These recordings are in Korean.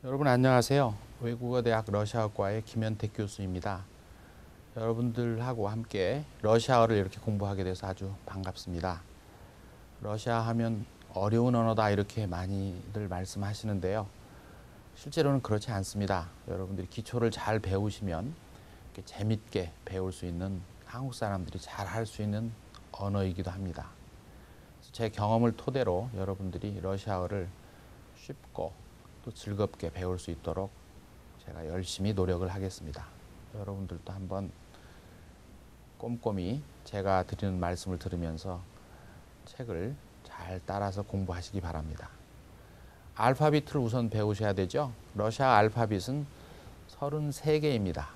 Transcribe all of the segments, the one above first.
여러분 안녕하세요. 외국어대학 러시아어과의 김현택 교수입니다. 여러분들하고 함께 러시아어를 이렇게 공부하게 돼서 아주 반갑습니다. 러시아 하면 어려운 언어다 이렇게 많이들 말씀하시는데요. 실제로는 그렇지 않습니다. 여러분들이 기초를 잘 배우시면 이렇게 재밌게 배울 수 있는, 한국 사람들이 잘 할 수 있는 언어이기도 합니다. 제 경험을 토대로 여러분들이 러시아어를 쉽고 또 즐겁게 배울 수 있도록 제가 열심히 노력을 하겠습니다. 여러분들도 한번 꼼꼼히 제가 드리는 말씀을 들으면서 책을 잘 따라서 공부하시기 바랍니다. 알파벳을 우선 배우셔야 되죠. 러시아 알파벳은 33개입니다.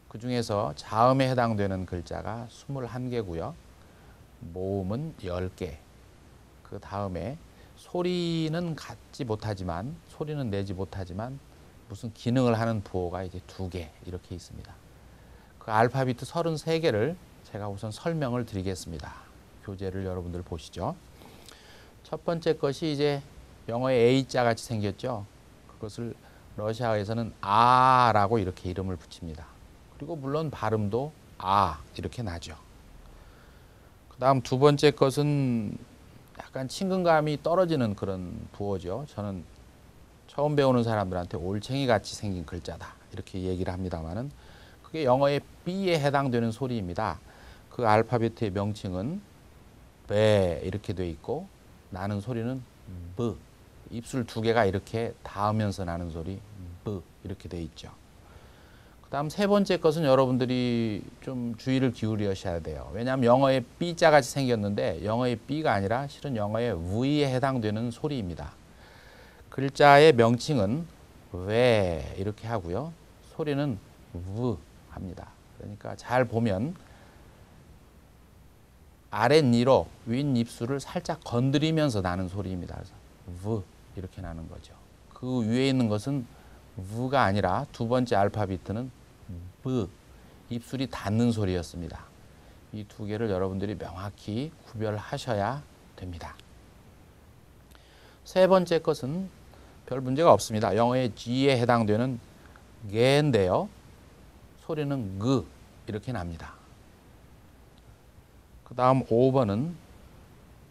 그 중에서 자음에 해당되는 글자가 21개고요. 모음은 10개. 그 다음에 소리는 소리는 내지 못하지만 무슨 기능을 하는 부호가 이제 2개 이렇게 있습니다. 그 알파벳 33개를 제가 우선 설명을 드리겠습니다. 교재를 여러분들 보시죠. 첫 번째 것이 이제 영어의 A자 같이 생겼죠. 그것을 러시아에서는 아라고 이렇게 이름을 붙입니다. 그리고 물론 발음도 아 이렇게 나죠. 그 다음 두 번째 것은 약간 친근감이 떨어지는 그런 부호죠. 저는 처음 배우는 사람들한테 올챙이 같이 생긴 글자다 이렇게 얘기를 합니다만은 그게 영어의 B에 해당되는 소리입니다. 그 알파벳의 명칭은 배 이렇게 돼 있고 나는 소리는 B. 입술 2개가 이렇게 닿으면서 나는 소리 B 이렇게 돼 있죠. 그 다음 세 번째 것은 여러분들이 좀 주의를 기울이셔야 돼요. 왜냐하면 영어의 B자 같이 생겼는데 영어의 B가 아니라 실은 영어의 V에 해당되는 소리입니다. 글자의 명칭은 왜 이렇게 하고요. 소리는 V 합니다. 그러니까 잘 보면 아랫니로 윗입술을 살짝 건드리면서 나는 소리입니다. 그래서 V 이렇게 나는 거죠. 그 위에 있는 것은 V가 아니라 두 번째 알파벳은 B, 입술이 닿는 소리였습니다. 이 2개를 여러분들이 명확히 구별하셔야 됩니다. 세 번째 것은 별 문제가 없습니다. 영어의 G에 해당되는 게인데요. 소리는 그 이렇게 납니다. 그 다음 5번은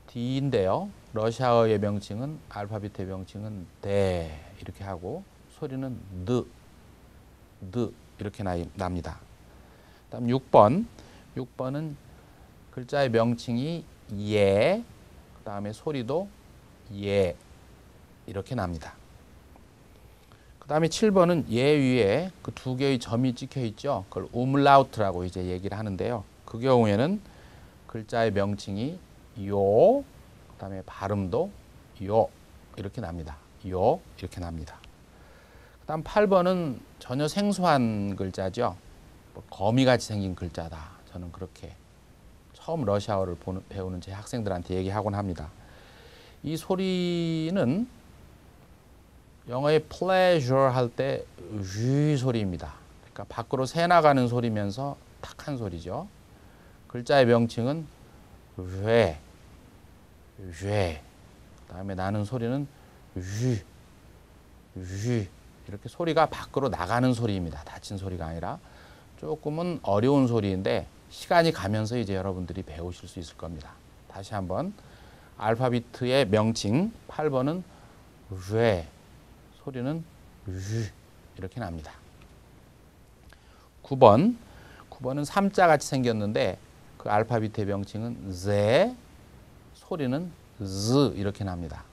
D인데요. 러시아어의 명칭은 알파벳의 명칭은 대 이렇게 하고 소리는 드 이렇게 납니다. 다음 6번은 글자의 명칭이 예, 그 다음에 소리도 예 이렇게 납니다. 그 다음에 7번은 예 위에 그 2개의 점이 찍혀 있죠. 그걸 umlaut라고 이제 얘기를 하는데요. 그 경우에는 글자의 명칭이 요, 그 다음에 발음도 요 이렇게 납니다. 요 이렇게 납니다. 그 다음 8번은 전혀 생소한 글자죠. 거미같이 생긴 글자다. 저는 그렇게 처음 러시아어를 배우는 제 학생들한테 얘기하곤 합니다. 이 소리는 영어의 pleasure 할 때 쥐 소리입니다. 그러니까 밖으로 새 나가는 소리면서 탁한 소리죠. 글자의 명칭은 뢰. 그다음에 나는 소리는 쥐. 이렇게 소리가 밖으로 나가는 소리입니다. 닫힌 소리가 아니라 조금은 어려운 소리인데 시간이 가면서 이제 여러분들이 배우실 수 있을 겁니다. 다시 한번 알파벳의 명칭 8번은 뢰, 소리는 쥐 이렇게 납니다. 9번은 3자 같이 생겼는데 그 알파벳의 명칭은 제, 소리는 즈 이렇게 납니다.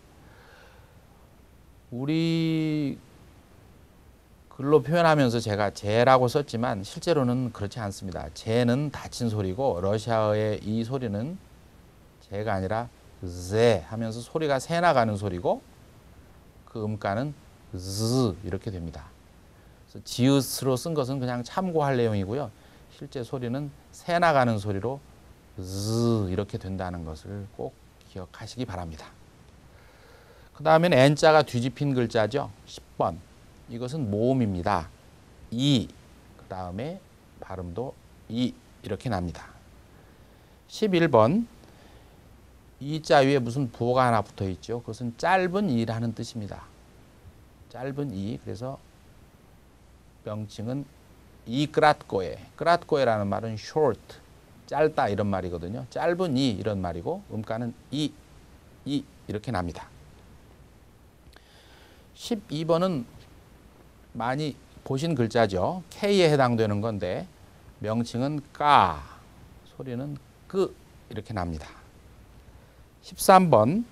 우리 글로 표현하면서 제가 제라고 썼지만 실제로는 그렇지 않습니다. 제는 닫힌 소리고 러시아어의 이 소리는 제가 아니라 제 하면서 소리가 새 나가는 소리고 그 음가는 즈 이렇게 됩니다. 그래서 지읒으로 쓴 것은 그냥 참고할 내용이고요. 실제 소리는 새 나가는 소리로 즈 이렇게 된다는 것을 꼭 기억하시기 바랍니다. 그 다음에는 N자가 뒤집힌 글자죠. 10번. 이것은 모음입니다. 이, 그 다음에 발음도 이 이렇게 납니다. 11번. 이자 위에 무슨 부호가 하나 붙어 있죠. 그것은 짧은 이라는 뜻입니다. 짧은 이. 그래서 명칭은 이 크라트코에. 크라트코에라는 말은 short, 짧다 이런 말이거든요. 짧은 이 이런 말이고 음가는 이 이렇게 납니다. 12번은 많이 보신 글자죠. K에 해당되는 건데 명칭은 까, 소리는 끄 이렇게 납니다. 13번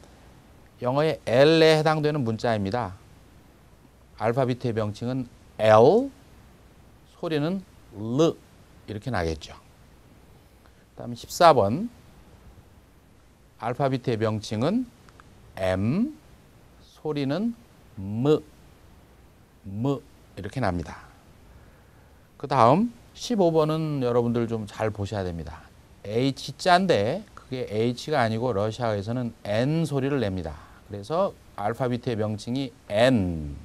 영어의 L에 해당되는 문자입니다. 알파비트의 명칭은 L, 소리는 L 이렇게 나겠죠. 그다음에 14번 알파비트의 명칭은 M, 소리는 M 이렇게 납니다. 그 다음 15번은 여러분들 좀 잘 보셔야 됩니다. H자인데 그게 H가 아니고 러시아에서는 N 소리를 냅니다. 그래서 알파비트의 명칭이 N,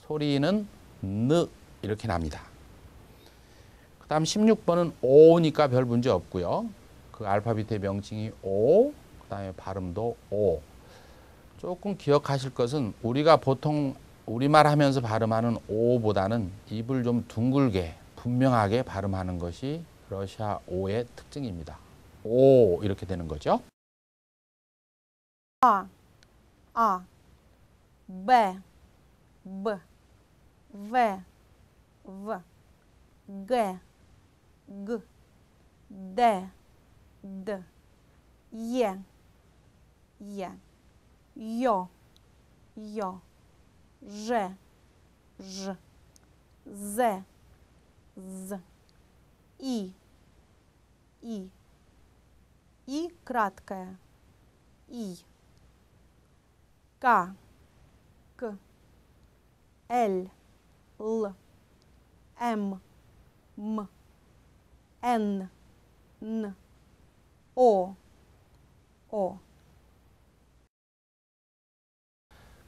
소리는 N 이렇게 납니다. 그 다음 16번은 O니까 별 문제 없고요. 그 알파비트의 명칭이 O, 그 다음에 발음도 O. 조금 기억하실 것은 우리가 보통 우리말 하면서 발음하는 O보다는 입을 좀 둥글게 분명하게 발음하는 것이 러시아 O의 특징입니다. O 이렇게 되는 거죠. A, B, B, V, V, G, G, D, D, E, E, Ё, Ё, Ж, Ж, З, З, И краткое, И, К, Л, Л, М, М, Н, Н, О.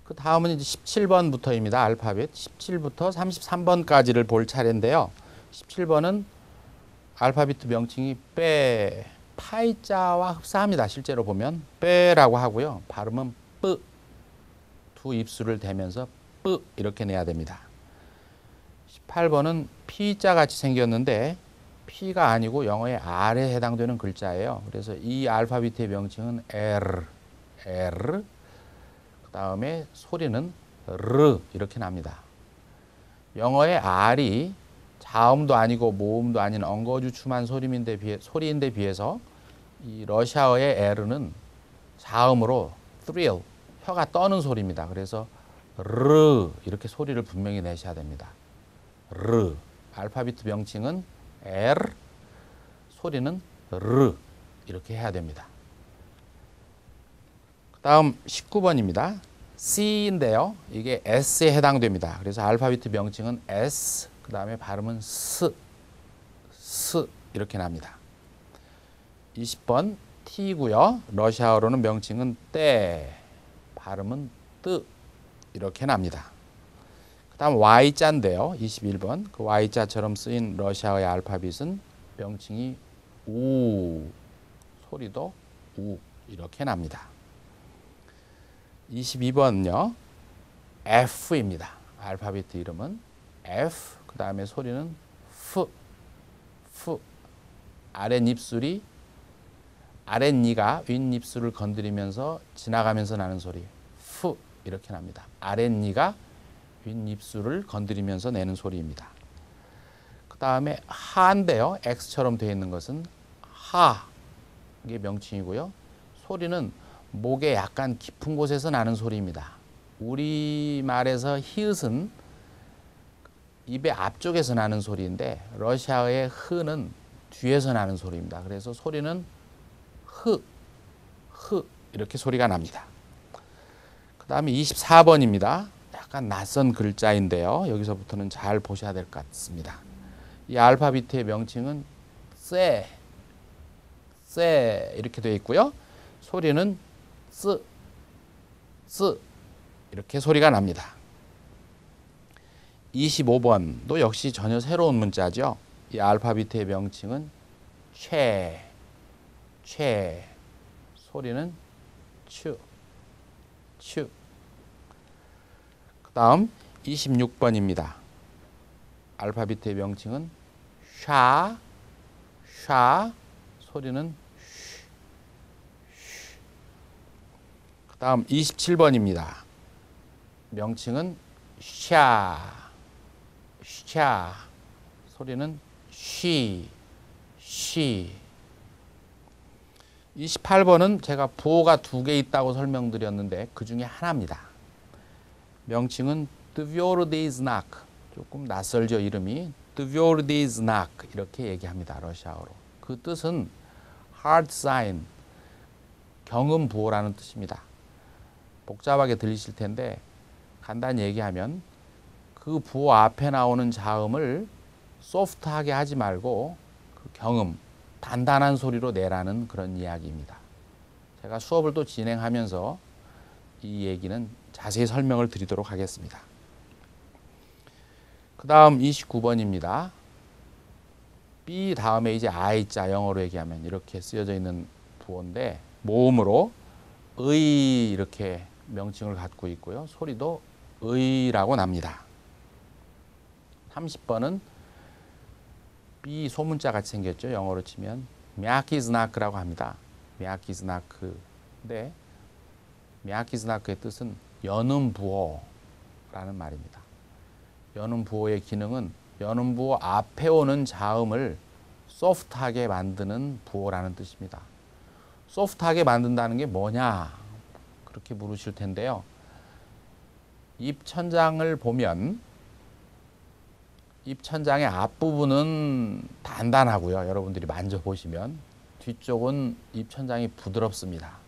그 다음은 이제 17번부터입니다. 알파벳 17부터 33번까지를 볼 차례인데요. 17번은 알파비트 명칭이 빼, 파이자와 흡사합니다. 실제로 보면 빼라고 하고요. 발음은 뿌, 두 입술을 대면서 뿌 이렇게 내야 됩니다. 18번은 피자 같이 생겼는데 P가 아니고 영어의 R에 해당되는 글자예요. 그래서 이 알파비트의 명칭은 R, 그 다음에 소리는 R 이렇게 납니다. 영어의 R이 자음도 아니고 모음도 아닌 엉거주춤한 소리인데 비해서 이 러시아어의 R은 자음으로 thrill, 혀가 떠는 소리입니다. 그래서 R 이렇게 소리를 분명히 내셔야 됩니다. R, 알파비트 명칭은 R, 소리는 R 이렇게 해야 됩니다. 그 다음 19번입니다. C인데요. 이게 S에 해당됩니다. 그래서 알파비트 명칭은 S, 그 다음에 발음은 S 이렇게 납니다. 20번 T고요. 러시아어로는 명칭은 떼, 발음은 뜨 이렇게 납니다. 그 다음 Y자인데요. 21번 그 Y자처럼 쓰인 러시아어의 알파벳은 명칭이 우, 소리도 우 이렇게 납니다. 22번은요. F입니다. 알파벳 이름은 F, 그 다음에 소리는 F. 아랫입술이 아랫니가 윗입술을 건드리면서 지나가면서 나는 소리 F 이렇게 납니다. 아랫니가 윗입술을 건드리면서 내는 소리입니다. 그 다음에 하인데요. X처럼 되어 있는 것은 하, 이게 명칭이고요. 소리는 목에 약간 깊은 곳에서 나는 소리입니다. 우리말에서 히읗은 입의 앞쪽에서 나는 소리인데 러시아어의 흐는 뒤에서 나는 소리입니다. 그래서 소리는 흐 이렇게 소리가 납니다. 그 다음에 24번입니다. 약간 낯선 글자인데요. 여기서부터는 잘 보셔야 될 것 같습니다. 이 알파비트의 명칭은 세 이렇게 되어 있고요. 소리는 쓰 이렇게 소리가 납니다. 25번도 역시 전혀 새로운 문자죠. 이 알파비트의 명칭은 최 소리는 츄. 그 다음 26번입니다. 알파비트의 명칭은 샤, 샤, 소리는 쉬, 쉬. 그 다음 27번입니다. 명칭은 샤, 샤, 소리는 쉬, 쉬. 28번은 제가 부호가 2개 있다고 설명드렸는데 그 중에 하나입니다. 명칭은 드비오르디즈나크. 조금 낯설죠, 이름이. 드비오르디즈나크 이렇게 얘기합니다, 러시아어로. 그 뜻은 hard sign, 경음 부호라는 뜻입니다. 복잡하게 들리실 텐데 간단히 얘기하면 그 부호 앞에 나오는 자음을 소프트하게 하지 말고 그 경음, 단단한 소리로 내라는 그런 이야기입니다. 제가 수업을 또 진행하면서 이 얘기는 자세히 설명을 드리도록 하겠습니다. 그 다음 29번입니다. B 다음에 이제 I자, 영어로 얘기하면 이렇게 쓰여져 있는 부호인데 모음으로 의 이렇게 명칭을 갖고 있고요. 소리도 의라고 납니다. 30번은 B 소문자 같이 생겼죠. 영어로 치면 мя키즈나크라고 합니다. мя키즈나크인데 мя키즈나크의 뜻은 여는 부호라는 말입니다. 여는 부호의 기능은 여는 부호 앞에 오는 자음을 소프트하게 만드는 부호라는 뜻입니다. 소프트하게 만든다는 게 뭐냐? 그렇게 물으실 텐데요. 입천장을 보면 입천장의 앞부분은 단단하고요. 여러분들이 만져보시면 뒤쪽은 입천장이 부드럽습니다.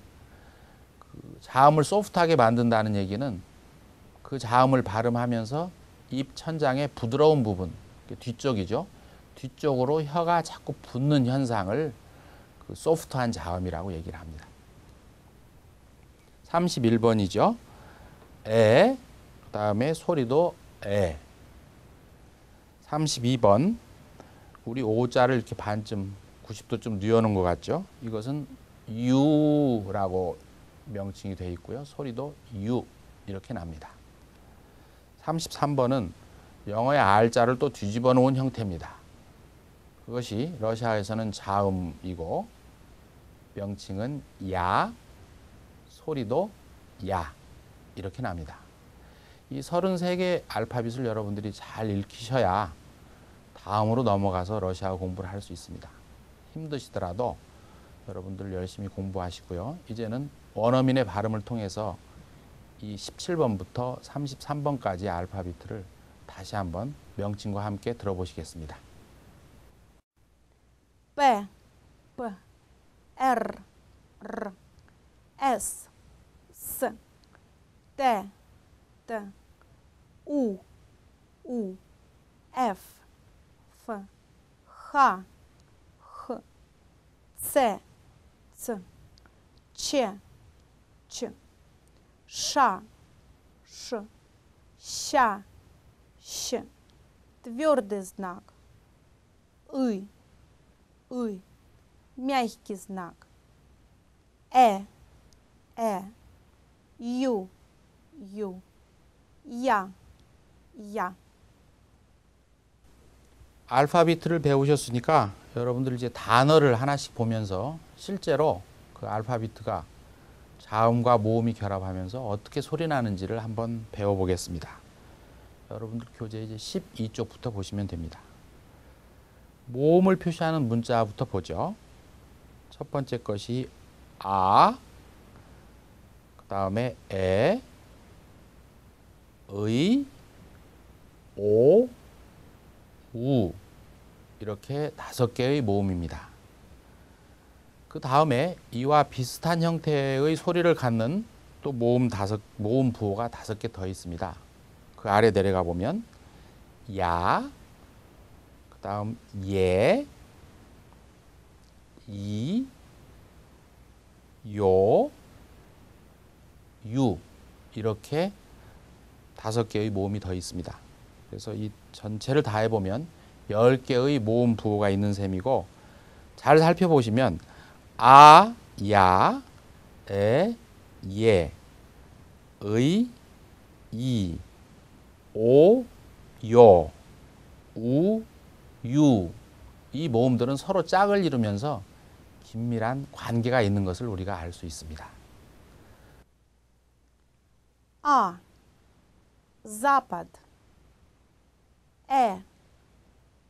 그 자음을 소프트하게 만든다는 얘기는 그 자음을 발음하면서 입천장의 부드러운 부분, 뒤쪽이죠. 뒤쪽으로 혀가 자꾸 붙는 현상을 그 소프트한 자음이라고 얘기를 합니다. 31번이죠. 에, 그 다음에 소리도 에. 32번, 우리 오자를 이렇게 반쯤 90도쯤 뉘어놓은 것 같죠. 이것은 유라고 명칭이 되어 있고요. 소리도 유 이렇게 납니다. 33번은 영어의 R자를 또 뒤집어 놓은 형태입니다. 그것이 러시아에서는 자음이고 명칭은 야, 소리도 야 이렇게 납니다. 이 33개 알파벳을 여러분들이 잘 읽히셔야 다음으로 넘어가서 러시아어 공부를 할 수 있습니다. 힘드시더라도 여러분들 열심히 공부하시고요. 이제는 원어민의 발음을 통해서 이 17번부터 33번까지의 알파벳을 다시 한번 명칭과 함께 들어보시겠습니다. P, P, R, R, S, S, T, T, U, F, F, H, H, C, C, Ч, Ч, Ш, Ш, Щ, Щ, твердый знак, И, мягкий знак, Э, Ю, Я. 알파벳을 배우셨으니까 여러분들 이제 단어를 하나씩 보면서 실제로 그 알파벳가 자음과 모음이 결합하면서 어떻게 소리 나는지를 한번 배워보겠습니다. 여러분들 교재 이제 12쪽부터 보시면 됩니다. 모음을 표시하는 문자부터 보죠. 첫 번째 것이 아, 그 다음에 에, 의, 오, 우 이렇게 5개의 모음입니다. 그 다음에 이와 비슷한 형태의 소리를 갖는 또 모음 부호가 5개 더 있습니다. 그 아래 내려가 보면 야, 그 다음 예, 이, 요, 유 이렇게 5개의 모음이 더 있습니다. 그래서 이 전체를 다 해보면 10개의 모음 부호가 있는 셈이고 잘 살펴보시면 아, 야, 에, 예, 의, 이, 오, 요, 우, 유. 이 모음들은 서로 짝을 이루면서 긴밀한 관계가 있는 것을 우리가 알 수 있습니다. А. Запад.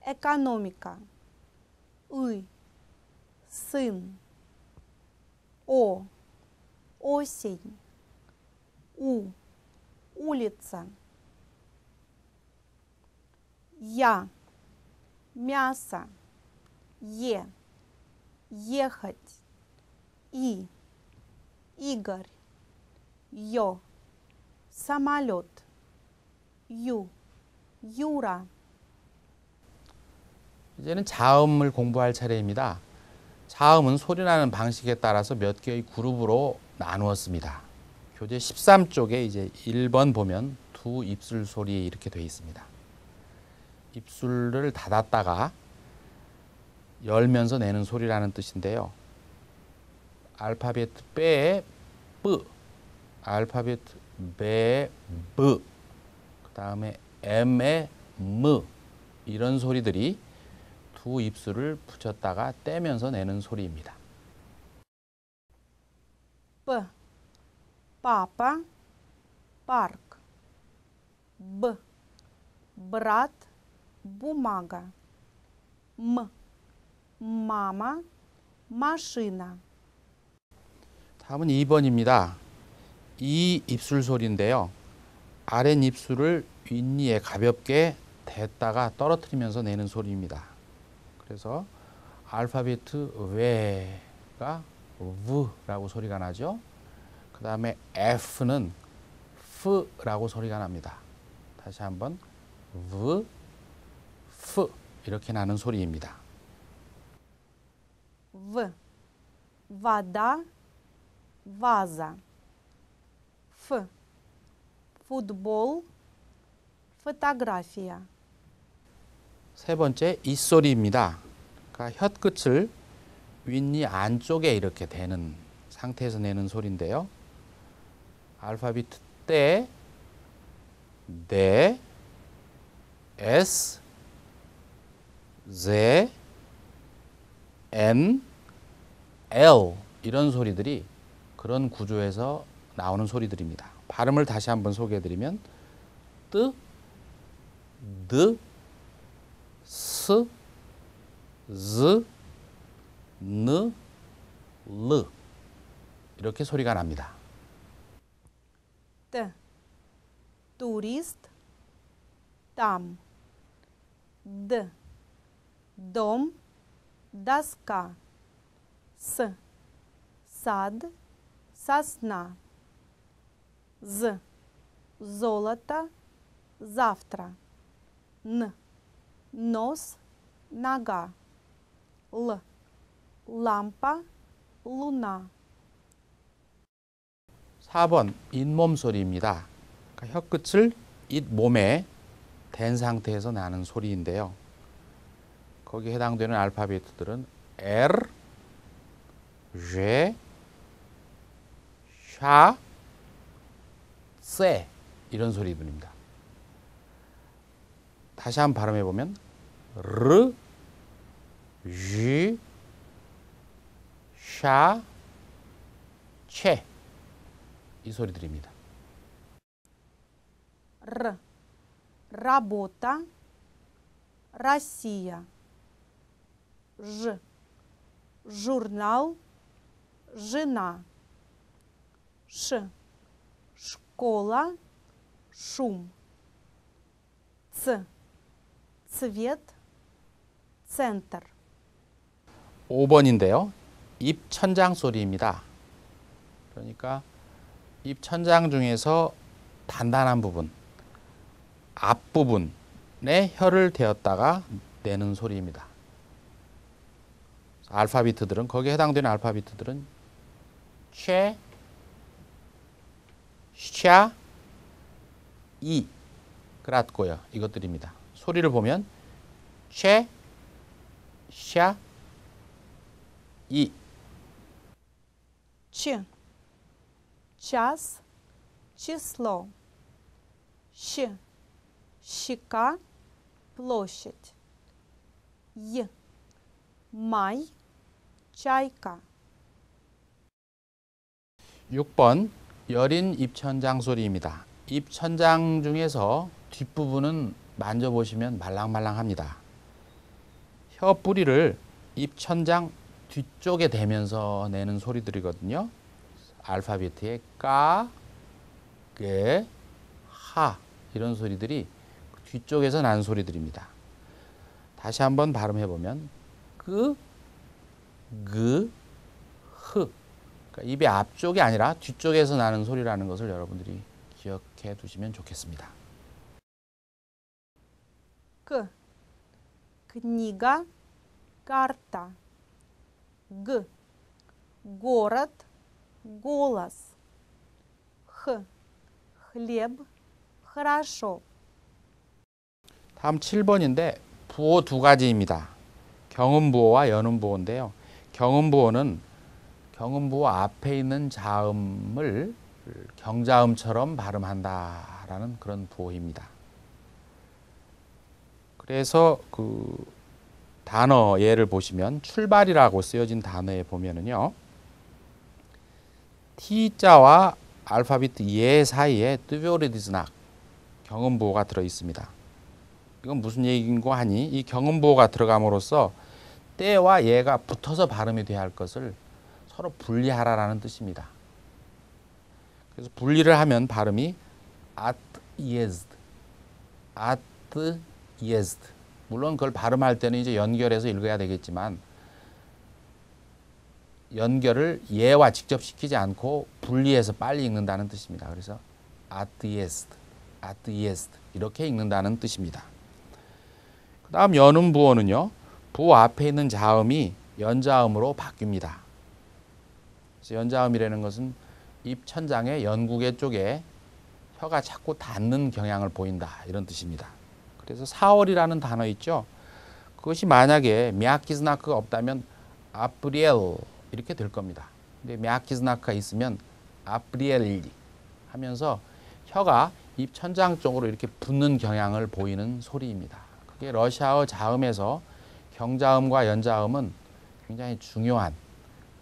Экономика. Сын. Осень. Улица. Я. Мясо. Ехать. Игорь. Самолет. Юра. 이제는 자음을 공부할 차례입니다. 자음은 소리나는 방식에 따라서 몇 개의 그룹으로 나누었습니다. 교재 13쪽에 이제 1번 보면 두 입술 소리 이렇게 되어 있습니다. 입술을 닫았다가 열면서 내는 소리라는 뜻인데요. 알파벳 빼에 뿌, 알파벳 베에 브, 그 다음에 M에 무, 이런 소리들이 두 입술을 붙였다가 떼면서 내는 소리입니다. Папа. Парк. Брат. Бумага. Мама. машина. 다음은 2번입니다. 이 입술 소리인데요. 아랫입술을 윗니에 가볍게 댔다가 떨어뜨리면서 내는 소리입니다. 그래서 알파벳 외가 V라고 소리가 나죠. 그 다음에 F는 F라고 소리가 납니다. 다시 한번 V, F 이렇게 나는 소리입니다. Вода. Ваза. Футбол. Фотография. 세 번째 입소리입니다. 그러니까 혀끝을 윗니 안쪽에 이렇게 대는 상태에서 내는 소리인데요. 알파벳 때, 네, S, Z, N, L 이런 소리들이 그런 구조에서 나오는 소리들입니다. 발음을 다시 한번 소개해드리면 뜨, 드, 스, 즈, 느, 르 이렇게 소리가 납니다. Турист. Там. Дом. Доска. Сад. Сосна. Золото. Завтра. Нос. Нога. Лампа. Луна. 4번 잇몸 소리입니다. 그러니까 혀끝을 잇몸에 댄 상태에서 나는 소리인데요. 거기에 해당되는 알파벳들은 R, G, 샤, 세 이런 소리들입니다. 다시 한번 발음해 보면 R, G, 샤, 채 이 소리들입니다. Работа. Россия. Журнал. Жена. Школа. Шум. Цвет. Центр. 5번인데요. 입 천장 소리입니다. 그러니까 입 천장 중에서 단단한 부분, 앞부분에 혀를 대었다가 내는 소리입니다. 알파벳들은 거기에 해당되는 알파벳들은 쉐, 샤, 이, 그рат고요. 이것들입니다. 소리를 보면 쉐, 샤, 이. Час. Число. щека, площадь. Й. Май, чайка. 6번 여린 입천장 소리입니다. 입천장 중에서 뒷부분은 만져보시면 말랑말랑합니다. 혀 뿌리를 입천장 뒤쪽에 대면서 내는 소리들이거든요. 알파벳의 까, 게, 하 이런 소리들이 뒤쪽에서 나는 소리들입니다. 다시 한번 발음해보면 끄, 그, 흐. 그러니까 입의 앞쪽이 아니라 뒤쪽에서 나는 소리라는 것을 여러분들이 기억해 두시면 좋겠습니다. К. Книга, карта. Г. Город, голос. Х. Хлеб, хорошо. 다음 7번인데 부호 두 가지입니다. 경음부호와 연음부호인데요. 경음부호는 경음부호 앞에 있는 자음을 경자음처럼 발음한다라는 그런 부호입니다. 그래서 그 단어 예를 보시면 출발이라고 쓰여진 단어에 보면은요. T자와 알파벳 예 사이에 뜨비오리디즈낙 경음부호가 들어 있습니다. 이건 무슨 얘기인고 하니 이 경음부호가 들어감으로써 때와 예가 붙어서 발음이 돼야 할 것을 서로 분리하라라는 뜻입니다. 그래서 분리를 하면 발음이 at jest, at jest. 물론 그걸 발음할 때는 이제 연결해서 읽어야 되겠지만 연결을 예와 직접 시키지 않고 분리해서 빨리 읽는다는 뜻입니다. 그래서 at jest, at jest 이렇게 읽는다는 뜻입니다. 그 다음 연음부호는요. 부호 앞에 있는 자음이 연자음으로 바뀝니다. 그래서 연자음이라는 것은 입천장의 연구개 쪽에 혀가 자꾸 닿는 경향을 보인다 이런 뜻입니다. 그래서 4월이라는 단어 있죠. 그것이 만약에 미아키즈나크가 없다면 아프리엘 이렇게 될 겁니다. 근데 미아키즈나크가 있으면 아프리엘 하면서 혀가 입천장 쪽으로 이렇게 붙는 경향을 보이는 소리입니다. 그게 러시아어 자음에서 경자음과 연자음은 굉장히 중요한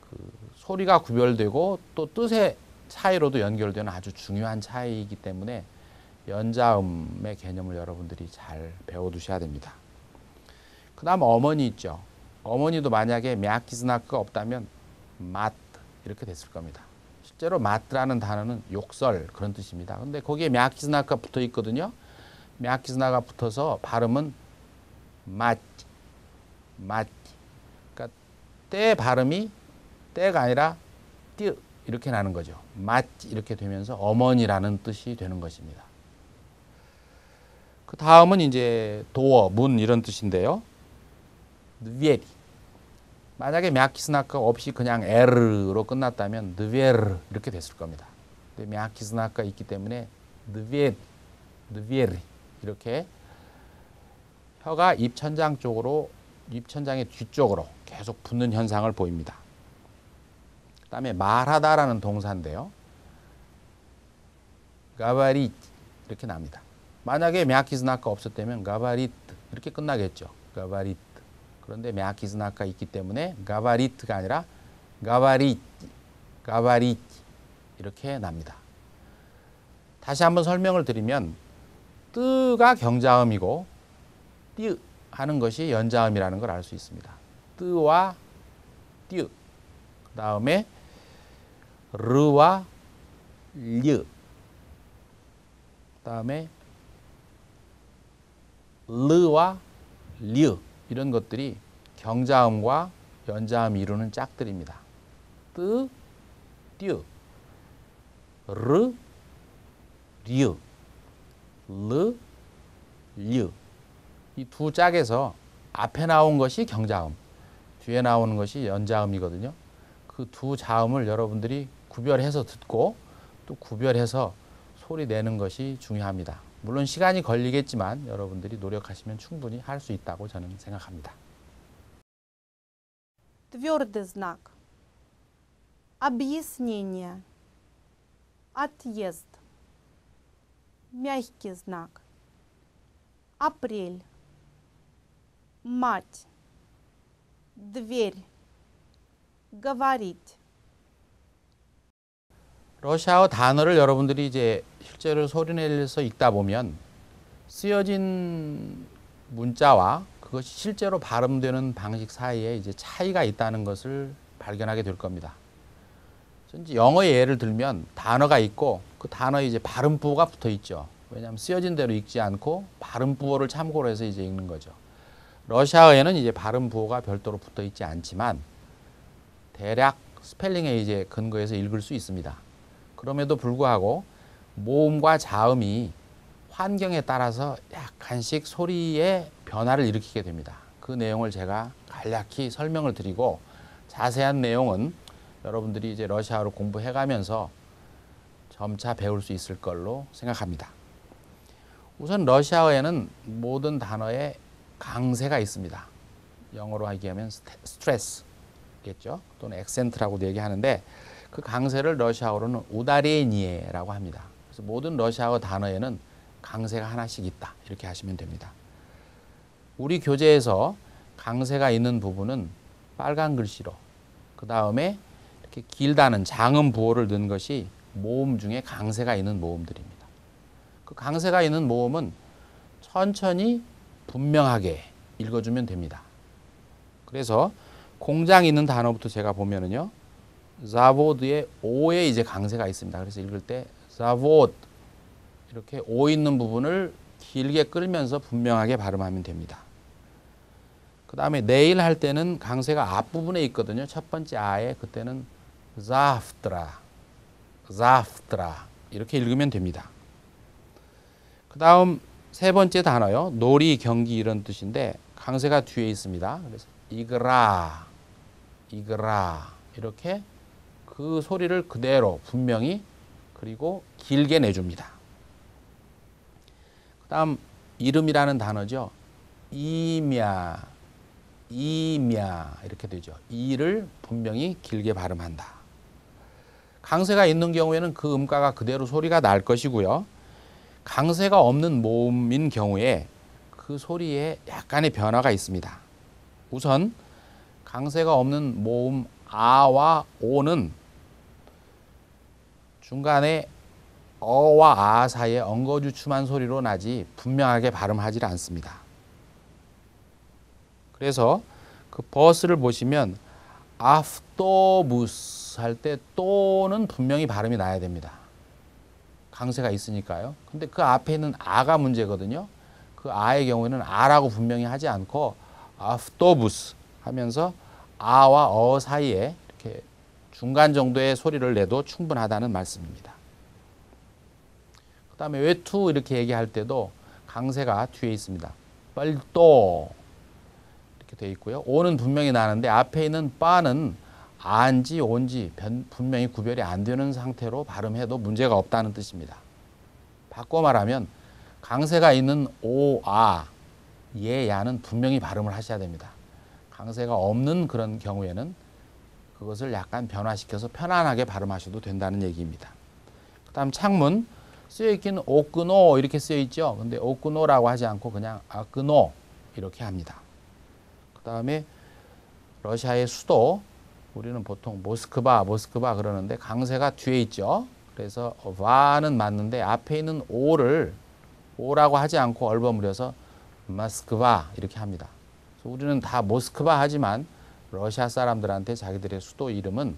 그 소리가 구별되고 또 뜻의 차이로도 연결되는 아주 중요한 차이이기 때문에 연자음의 개념을 여러분들이 잘 배워두셔야 됩니다. 그 다음 어머니 있죠. 어머니도 만약에 미아키즈나크가 없다면 마트 이렇게 됐을 겁니다. 실제로 마트라는 단어는 욕설 그런 뜻입니다. 근데 거기에 미아키즈나크가 붙어 있거든요. 미아키즈나가 붙어서 발음은 마치, 마치. 그러니까 때 발음이 때가 아니라 띠 이렇게 나는 거죠. 마치 이렇게 되면서 어머니라는 뜻이 되는 것입니다. 그 다음은 이제 도어, 문 이런 뜻인데요. 느비에리. 만약에 미아키즈나크가 없이 그냥 에르로 끝났다면 느비에르 이렇게 됐을 겁니다. 근데 미아키즈나크가 있기 때문에 느비에리, 느비에리 이렇게 혀가 입천장 쪽으로, 입천장의 뒤쪽으로 계속 붙는 현상을 보입니다. 그 다음에 말하다라는 동사인데요. 가바리 이렇게 납니다. 만약에 미아키즈나크가 없었다면 가바리트 이렇게 끝나겠죠. 가바리트. 그런데 미아키즈나크가 있기 때문에 가바리트가 아니라 가바리트, 가바리트 이렇게 납니다. 다시 한번 설명을 드리면 뜨가 경자음이고 띠 하는 것이 연자음이라는 걸 알 수 있습니다. 뜨와 띠, 그 다음에 르와 류, 그 다음에 르와 류 이런 것들이 경자음과 연자음이 이루는 짝들입니다. 뜨, 띠, 르, 류, 르, 류. 이 두 짝에서 앞에 나온 것이 경자음, 뒤에 나오는 것이 연자음이거든요. 그 두 자음을 여러분들이 구별해서 듣고 또 구별해서 소리 내는 것이 중요합니다. 물론 시간이 걸리겠지만 여러분들이 노력하시면 충분히 할 수 있다고 저는 생각합니다. Твердый знак. Объяснение. Отъезд. Мягкий знак. апрель, мать, дверь, говорить. 러시아어 단어를 여러분들이 이제 실제로 소리내서 읽다 보면 쓰여진 문자와 그것이 실제로 발음되는 방식 사이에 이제 차이가 있다는 것을 발견하게 될 겁니다. 이제 영어의 예를 들면 단어가 있고 그 단어에 이제 발음부호가 붙어 있죠. 왜냐하면 쓰여진 대로 읽지 않고 발음부호를 참고로 해서 이제 읽는 거죠. 러시아어에는 이제 발음부호가 별도로 붙어 있지 않지만 대략 스펠링에 이제 근거해서 읽을 수 있습니다. 그럼에도 불구하고 모음과 자음이 환경에 따라서 약간씩 소리의 변화를 일으키게 됩니다. 그 내용을 제가 간략히 설명을 드리고 자세한 내용은 여러분들이 이제 러시아어를 공부해 가면서 점차 배울 수 있을 걸로 생각합니다. 우선 러시아어에는 모든 단어에 강세가 있습니다. 영어로 얘기하면 스트레스겠죠. 또는 액센트라고도 얘기하는데 그 강세를 러시아어로는 우다레니에라고 합니다. 그래서 모든 러시아어 단어에는 강세가 하나씩 있다. 이렇게 하시면 됩니다. 우리 교재에서 강세가 있는 부분은 빨간 글씨로, 그 다음에 이렇게 길다는 장음 부호를 넣은 것이 모음 중에 강세가 있는 모음들입니다. 그 강세가 있는 모음은 천천히 분명하게 읽어주면 됩니다. 그래서 공장이 있는 단어부터 제가 보면은요, 자보드의 오에 이제 강세가 있습니다. 그래서 읽을 때 자보드 이렇게 오 있는 부분을 길게 끌면서 분명하게 발음하면 됩니다. 그 다음에 내일 할 때는 강세가 앞부분에 있거든요. 첫 번째 아에 그때는 자프트라 이렇게 읽으면 됩니다. 그 다음 세 번째 단어요. 놀이, 경기 이런 뜻인데 강세가 뒤에 있습니다. 그래서 이그라 이렇게 그 소리를 그대로 분명히 그리고 길게 내줍니다. 그 다음 이름이라는 단어죠. 이미야 이렇게 되죠. 이를 분명히 길게 발음한다. 강세가 있는 경우에는 그 음가가 그대로 소리가 날 것이고요. 강세가 없는 모음인 경우에 그 소리에 약간의 변화가 있습니다. 우선 강세가 없는 모음 아와 오는 중간에 어와 아 사이에 엉거주춤한 소리로 나지 분명하게 발음하지 않습니다. 그래서 그 버스를 보시면 아프토부스 할 때 또는 분명히 발음이 나야 됩니다. 강세가 있으니까요. 근데 그 앞에 있는 아가 문제거든요. 그 아의 경우에는 아라고 분명히 하지 않고 아프토부스 하면서 아와 어 사이에 이렇게 중간 정도의 소리를 내도 충분하다는 말씀입니다. 그 다음에 외투 이렇게 얘기할 때도 강세가 뒤에 있습니다. 뻘또 이렇게 되어 있고요. 오는 분명히 나는데 앞에 있는 빠는 아인지 온지 분명히 구별이 안 되는 상태로 발음해도 문제가 없다는 뜻입니다. 바꿔 말하면 강세가 있는 오, 아, 예, 야는 분명히 발음을 하셔야 됩니다. 강세가 없는 그런 경우에는 그것을 약간 변화시켜서 편안하게 발음하셔도 된다는 얘기입니다. 그 다음 창문 쓰여있기는 오끄노 이렇게 쓰여있죠. 근데 오끄노라고 하지 않고 그냥 아끄노 이렇게 합니다. 그 다음에 러시아의 수도 우리는 보통 모스크바 그러는데 강세가 뒤에 있죠. 그래서 와는 맞는데 앞에 있는 오를 오라고 하지 않고 얼버무려서 모스크바 이렇게 합니다. 그래서 우리는 다 모스크바 하지만 러시아 사람들한테 자기들의 수도 이름은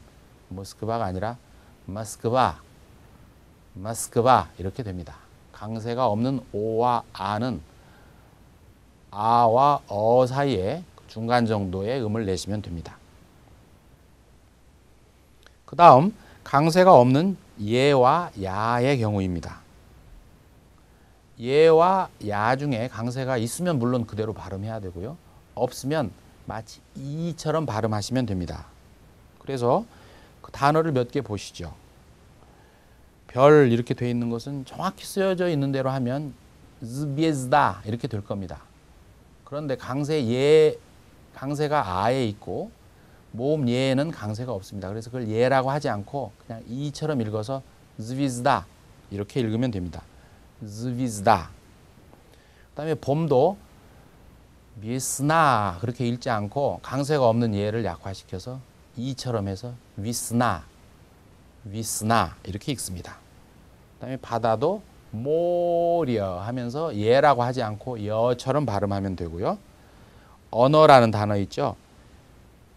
모스크바가 아니라 모스크바 이렇게 됩니다. 강세가 없는 오와 아는 아와 어 사이에 중간 정도의 음을 내시면 됩니다. 그 다음 강세가 없는 예와 야의 경우입니다. 예와 야 중에 강세가 있으면 물론 그대로 발음해야 되고요. 없으면 마치 이처럼 발음하시면 됩니다. 그래서 그 단어를 몇 개 보시죠. 별 이렇게 되어 있는 것은 정확히 쓰여져 있는 대로 하면 zvezda 이렇게 될 겁니다. 그런데 강세가 아에 있고 모음 예에는 강세가 없습니다. 그래서 그걸 예라고 하지 않고 그냥 이처럼 읽어서 zvezda 이렇게 읽으면 됩니다. zvezda. 그다음에 봄도 위스나 그렇게 읽지 않고 강세가 없는 예를 약화시켜서 이처럼 해서 위스나 이렇게 읽습니다. 그다음에 바다도 모려 하면서 예라고 하지 않고 여처럼 발음하면 되고요. 언어라는 단어 있죠.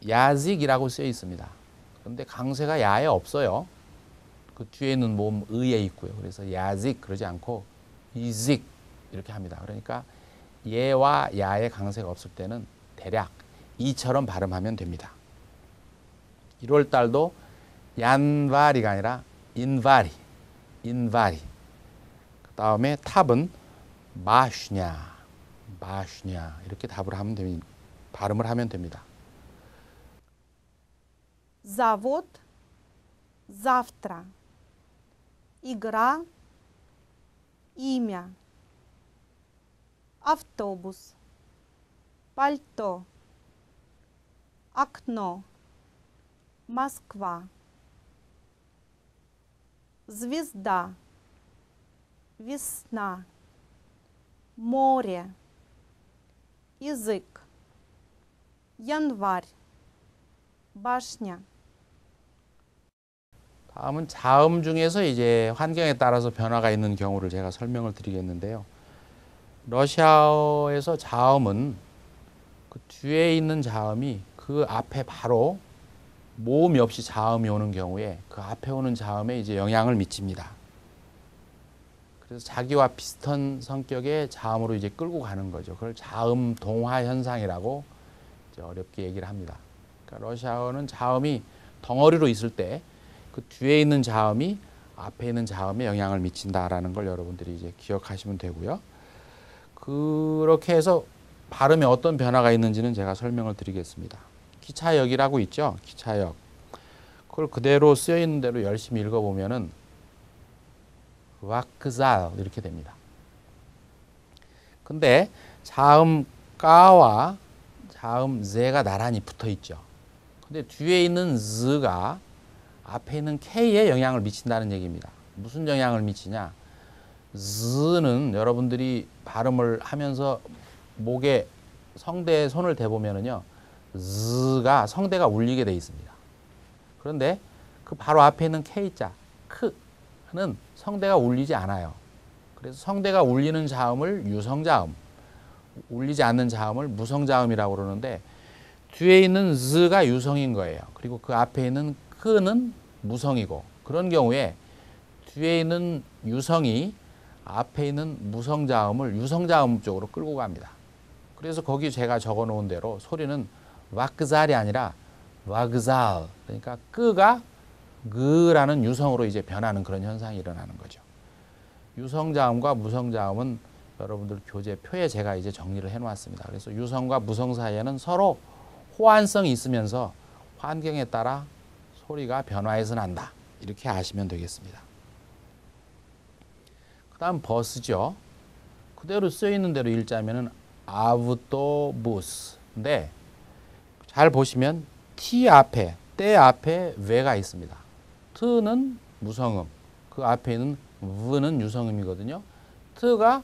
야직이라고 쓰여 있습니다. 그런데 강세가 야에 없어요. 그 뒤에 있는 모음 의에 있고요. 그래서 야직 그러지 않고 이직 이렇게 합니다. 그러니까 예와 야의 강세가 없을 때는 대략 이처럼 발음하면 됩니다. 1월 달도 얀바리가 아니라 인바리. 그 다음에 탑은 마슈냐 이렇게 발음을 하면 됩니다. Завод завтра. Игра имя. Автобус. Пальто. Окно. Москва. Звезда. Весна. Море. Язык. Январь. Башня. 다음은 자음 중에서 이제 환경에 따라서 변화가 있는 경우를 제가 설명을 드리겠는데요. 러시아어에서 자음은 그 뒤에 있는 자음이 그 앞에 바로 모음이 없이 자음이 오는 경우에 그 앞에 오는 자음에 이제 영향을 미칩니다. 그래서 자기와 비슷한 성격의 자음으로 이제 끌고 가는 거죠. 그걸 자음 동화 현상이라고 이제 어렵게 얘기를 합니다. 그러니까 러시아어는 자음이 덩어리로 있을 때 그 뒤에 있는 자음이 앞에 있는 자음에 영향을 미친다라는 걸 여러분들이 이제 기억하시면 되고요. 그렇게 해서 발음에 어떤 변화가 있는지는 제가 설명을 드리겠습니다. 기차역이라고 있죠. 기차역. 그걸 그대로 쓰여 있는 대로 열심히 읽어보면은 와크잘 이렇게 됩니다. 근데 자음 까와 자음 제가 나란히 붙어 있죠. 근데 뒤에 있는 z가 앞에 있는 k에 영향을 미친다는 얘기입니다. 무슨 영향을 미치냐? z는 여러분들이 발음을 하면서 목에 성대에 손을 대보면은요, z가 성대가 울리게 돼 있습니다. 그런데 그 바로 앞에 있는 k자, 크는 성대가 울리지 않아요. 그래서 성대가 울리는 자음을 유성자음, 울리지 않는 자음을 무성자음이라고 그러는데 뒤에 있는 z가 유성인 거예요. 그리고 그 앞에 있는 크는 무성이고 그런 경우에 뒤에 있는 유성이 앞에 있는 무성자음을 유성자음 쪽으로 끌고 갑니다. 그래서 거기 제가 적어 놓은 대로 소리는 와크잘이 아니라 와그잘, 그러니까 끄가 그라는 유성으로 이제 변하는 그런 현상이 일어나는 거죠. 유성자음과 무성자음은 여러분들 교재 표에 제가 이제 정리를 해 놓았습니다. 그래서 유성과 무성 사이에는 서로 호환성이 있으면서 환경에 따라 소리가 변화해서 난다. 이렇게 아시면 되겠습니다. 그 다음 버스죠. 그대로 쓰여있는 대로 읽자면은 아우토부스인데 잘 보시면 T 앞에, 때 앞에 왜가 있습니다. 트는 무성음, 그 앞에 있는 v는 유성음이거든요. 트가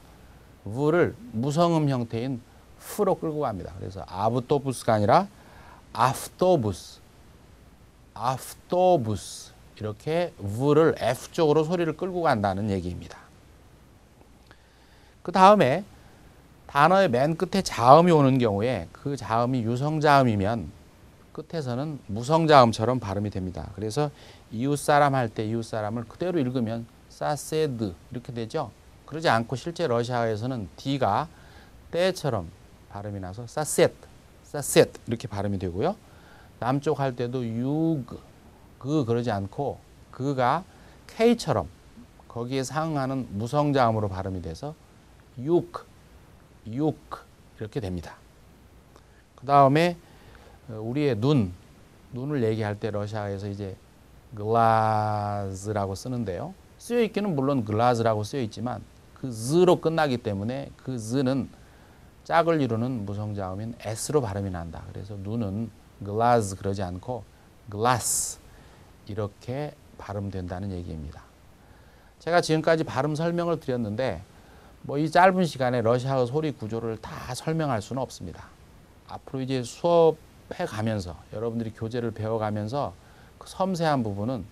v를 무성음 형태인 f로 끌고 갑니다. 그래서 아우토부스가 아니라 아프토부스 이렇게 v를 F 쪽으로 소리를 끌고 간다는 얘기입니다. 그 다음에 단어의 맨 끝에 자음이 오는 경우에 그 자음이 유성자음이면 끝에서는 무성자음처럼 발음이 됩니다. 그래서 이웃사람 할 때 이웃사람을 그대로 읽으면 사세드 이렇게 되죠. 그러지 않고 실제 러시아에서는 D가 때처럼 발음이 나서 사셋 이렇게 발음이 되고요. 남쪽 할 때도 그러지 않고 그가 K처럼 거기에 상응하는 무성자음으로 발음이 돼서 육 이렇게 됩니다. 그 다음에 우리의 눈을 얘기할 때 러시아에서 이제 글라즈라고 쓰는데요. 쓰여 있기는 물론 글라즈라고 쓰여 있지만 그 z로 끝나기 때문에 그 z는 짝을 이루는 무성자음인 s로 발음이 난다. 그래서 눈은 글라즈 그러지 않고 글라스 이렇게 발음된다는 얘기입니다. 제가 지금까지 발음 설명을 드렸는데 뭐 이 짧은 시간에 러시아어 소리 구조를 다 설명할 수는 없습니다. 앞으로 이제 수업해 가면서 여러분들이 교재를 배워가면서 그 섬세한 부분은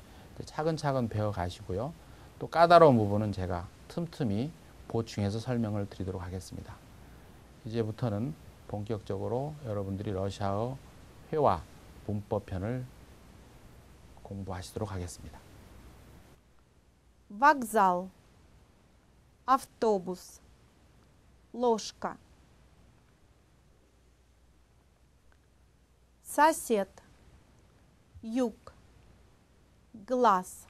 차근차근 배워 가시고요. 또 까다로운 부분은 제가 틈틈이 보충해서 설명을 드리도록 하겠습니다. 이제부터는 본격적으로 여러분들이 러시아어 회화 문법편을 공부하시도록 하겠습니다. Вокзал. Автобус. Ложка. Сосед. Юг. Глаз.